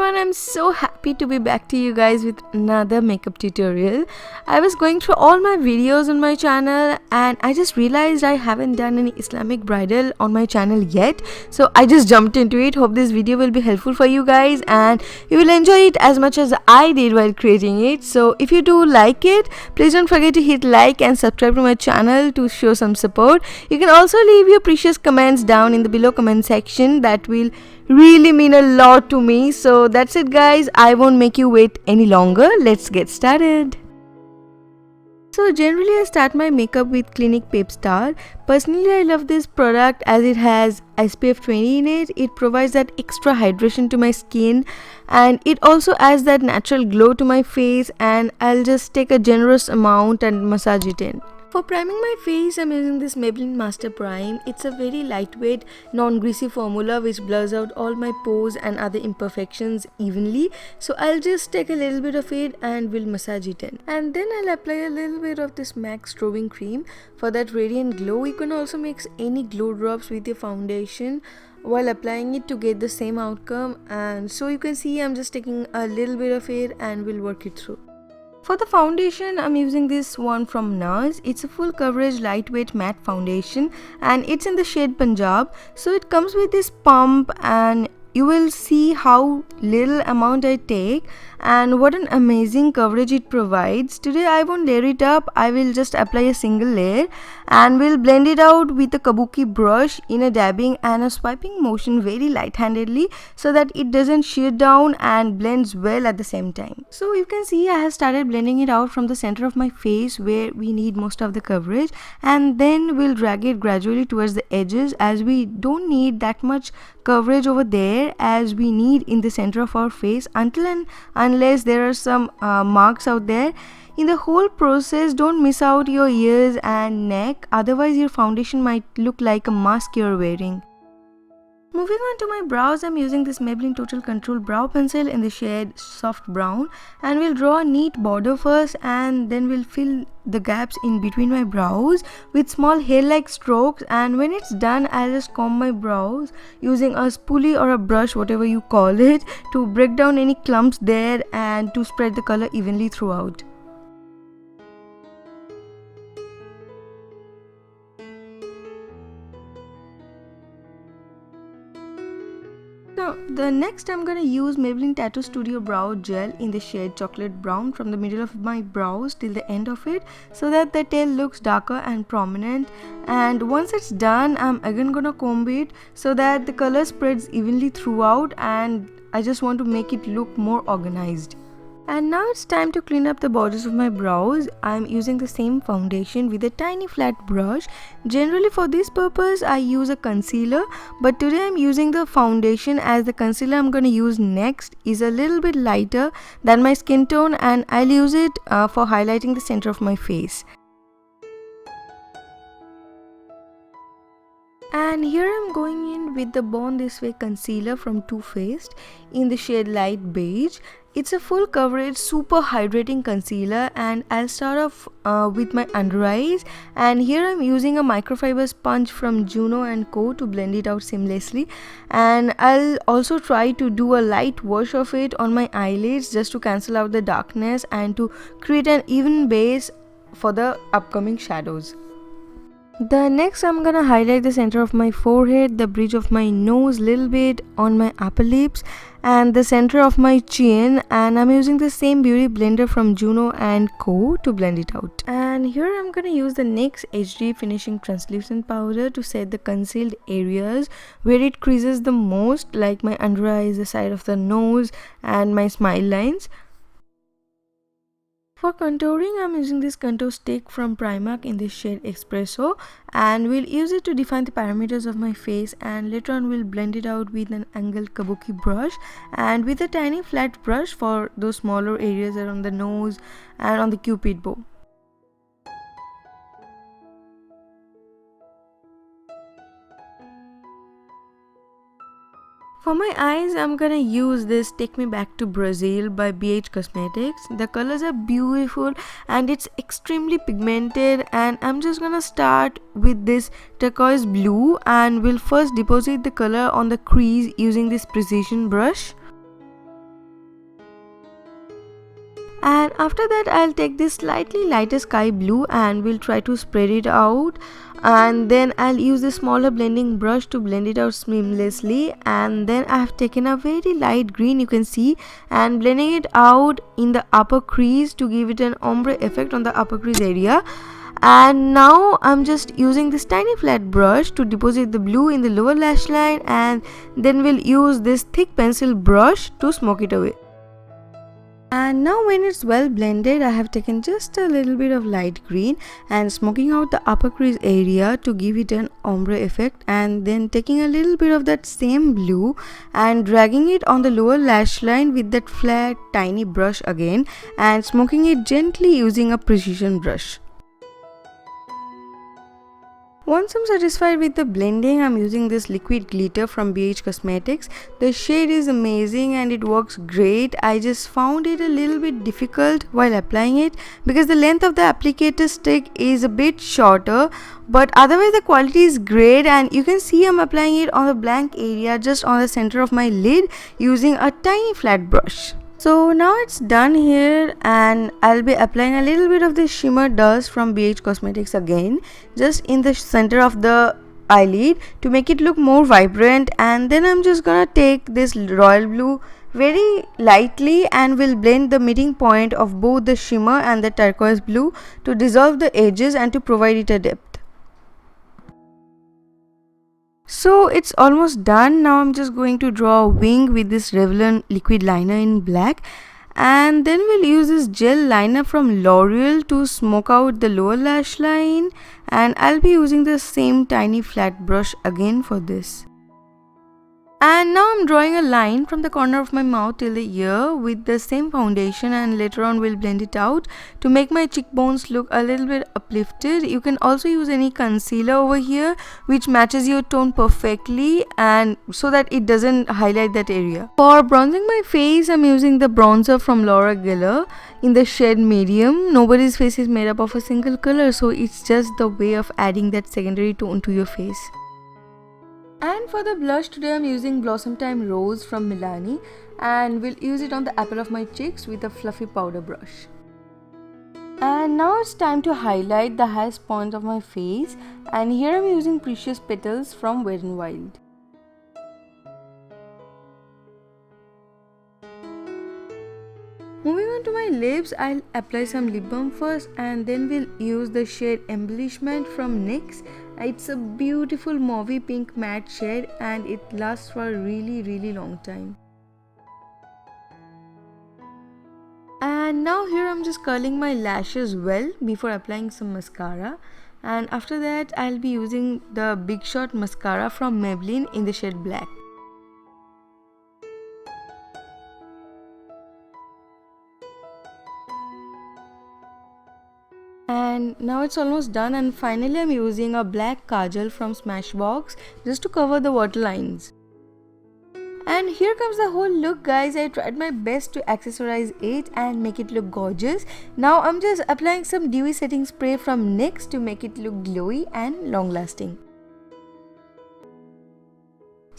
everyone, I'm so happy to be back to you guys with another makeup tutorial. I was going through all my videos on my channel and I just realized I haven't done any Islamic bridal on my channel yet. So I just jumped into it. Hope this video will be helpful for you guys and you will enjoy it as much as I did while creating it. So if you do like it, please don't forget to hit like and subscribe to my channel to show some support. You can also leave your precious comments down in the below comment section. That will really mean a lot to me. So that's it guys, I won't make you wait any longer. Let's get started. So generally I start my makeup with Clinique Pep Star. Personally I love this product as it has SPF 20 in it. It provides that extra hydration to my skin and it also adds that natural glow to my face, and I'll just take a generous amount and massage it in. For priming my face, I'm using this Maybelline Master Prime. It's a very lightweight, non-greasy formula which blurs out all my pores and other imperfections evenly. So I'll just take a little bit of it and will massage it in. And then I'll apply a little bit of this MAC Strobing Cream for that radiant glow. You can also mix any glow drops with your foundation while applying it to get the same outcome. And so you can see I'm just taking a little bit of it and will work it through. For the foundation, I'm using this one from NARS. It's a full coverage lightweight matte foundation and it's in the shade Punjab. So it comes with this pump and you will see how little amount I take and what an amazing coverage it provides. Today I won't layer it up, I will just apply a single layer and will blend it out with a kabuki brush in a dabbing and a swiping motion very light-handedly so that it doesn't shear down and blends well at the same time. So you can see I have started blending it out from the center of my face where we need most of the coverage, and then we'll drag it gradually towards the edges as we don't need that much coverage over there as we need in the center of our face until and unless there are some marks out there. In the whole process, don't miss out your ears and neck, otherwise your foundation might look like a mask you're wearing. Moving on to my brows, I'm using this Maybelline Total Control brow pencil in the shade soft brown, and we'll draw a neat border first and then we'll fill the gaps in between my brows with small hair-like strokes, and when it's done I'll just comb my brows using a spoolie or a brush, whatever you call it, to break down any clumps there and to spread the color evenly throughout. Now, the next I'm gonna use Maybelline Tattoo Studio Brow Gel in the shade Chocolate Brown from the middle of my brows till the end of it so that the tail looks darker and prominent. And once it's done, I'm again gonna comb it so that the color spreads evenly throughout, and I just want to make it look more organized. And now it's time to clean up the borders of my brows. I'm using the same foundation with a tiny flat brush. Generally for this purpose I use a concealer, but today I'm using the foundation as the concealer I'm going to use next is a little bit lighter than my skin tone, and I'll use it for highlighting the center of my face. And here I'm going in with the Born This Way concealer from Too Faced in the shade Light Beige. It's a full coverage super hydrating concealer, and I'll start off with my under eyes, and here I'm using a microfiber sponge from Juno & Co to blend it out seamlessly, and I'll also try to do a light wash of it on my eyelids just to cancel out the darkness and to create an even base for the upcoming shadows. The next I'm gonna highlight the center of my forehead, the bridge of my nose, little bit on my upper lips and the center of my chin, and I'm using the same beauty blender from Juno & Co to blend it out. And here I'm gonna use the NYX HD Finishing Translucent Powder to set the concealed areas where it creases the most, like my under eyes, the side of the nose and my smile lines. For contouring, I'm using this contour stick from Primark in the shade Espresso, and we'll use it to define the parameters of my face, and later on we'll blend it out with an angled kabuki brush and with a tiny flat brush for those smaller areas around the nose and on the cupid bow. For my eyes, I'm gonna use this Take Me Back to Brazil by BH Cosmetics. The colors are beautiful and it's extremely pigmented, and I'm just gonna start with this turquoise blue and will first deposit the color on the crease using this precision brush. And after that I'll take this slightly lighter sky blue and we'll try to spread it out, and then I'll use the smaller blending brush to blend it out seamlessly. And then I have taken a very light green, you can see, and blending it out in the upper crease to give it an ombre effect on the upper crease area. And now I'm just using this tiny flat brush to deposit the blue in the lower lash line, and then we'll use this thick pencil brush to smoke it away. And now when it's well blended, I have taken just a little bit of light green and smoking out the upper crease area to give it an ombre effect, and then taking a little bit of that same blue and dragging it on the lower lash line with that flat tiny brush again and smoking it gently using a precision brush. Once I'm satisfied with the blending, I'm using this liquid glitter from BH Cosmetics. The shade is amazing and it works great. I just found it a little bit difficult while applying it because the length of the applicator stick is a bit shorter, but otherwise the quality is great. And you can see I'm applying it on the blank area just on the center of my lid using a tiny flat brush. So now it's done here, and I'll be applying a little bit of the shimmer dust from BH Cosmetics again just in the center of the eyelid to make it look more vibrant. And then I'm just gonna take this royal blue very lightly and will blend the meeting point of both the shimmer and the turquoise blue to dissolve the edges and to provide it a depth. So it's almost done. Now I'm just going to draw a wing with this Revlon liquid liner in black, and then we'll use this gel liner from L'Oreal to smoke out the lower lash line, and I'll be using the same tiny flat brush again for this. And now I'm drawing a line from the corner of my mouth till the ear with the same foundation, and later on we'll blend it out to make my cheekbones look a little bit uplifted. You can also use any concealer over here which matches your tone perfectly and so that it doesn't highlight that area. For bronzing my face, I'm using the bronzer from Laura Geller in the shade medium. Nobody's face is made up of a single color, so it's just the way of adding that secondary tone to your face. And for the blush, today I'm using Blossom Time Rose from Milani, and will use it on the apple of my cheeks with a fluffy powder brush. And now it's time to highlight the highest points of my face, and here I'm using Precious Petals from Wet n Wild. Moving on to my lips, I'll apply some lip balm first, and then we'll use the shade Embellishment from NYX. It's a beautiful mauvey pink matte shade and it lasts for a really long time. And now here I'm just curling my lashes well before applying some mascara, and after that I'll be using the Big Shot mascara from Maybelline in the shade Black. And now it's almost done, and finally I'm using a black kajal from Smashbox just to cover the waterlines. And here comes the whole look, guys. I tried my best to accessorize it and make it look gorgeous. Now I'm just applying some dewy setting spray from NYX to make it look glowy and long lasting.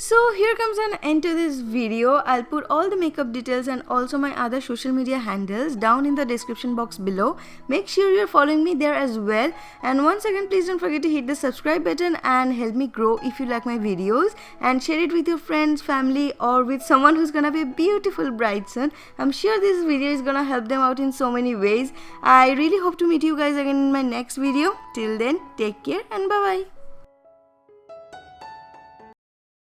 So here comes an end to this video. I'll put all the makeup details and also my other social media handles down in the description box below. Make sure you're following me there as well. And once again, please don't forget to hit the subscribe button and help me grow if you like my videos. And share it with your friends, family, or with someone who's gonna be a beautiful bride soon. I'm sure this video is gonna help them out in so many ways. I really hope to meet you guys again in my next video. Till then, take care and bye-bye.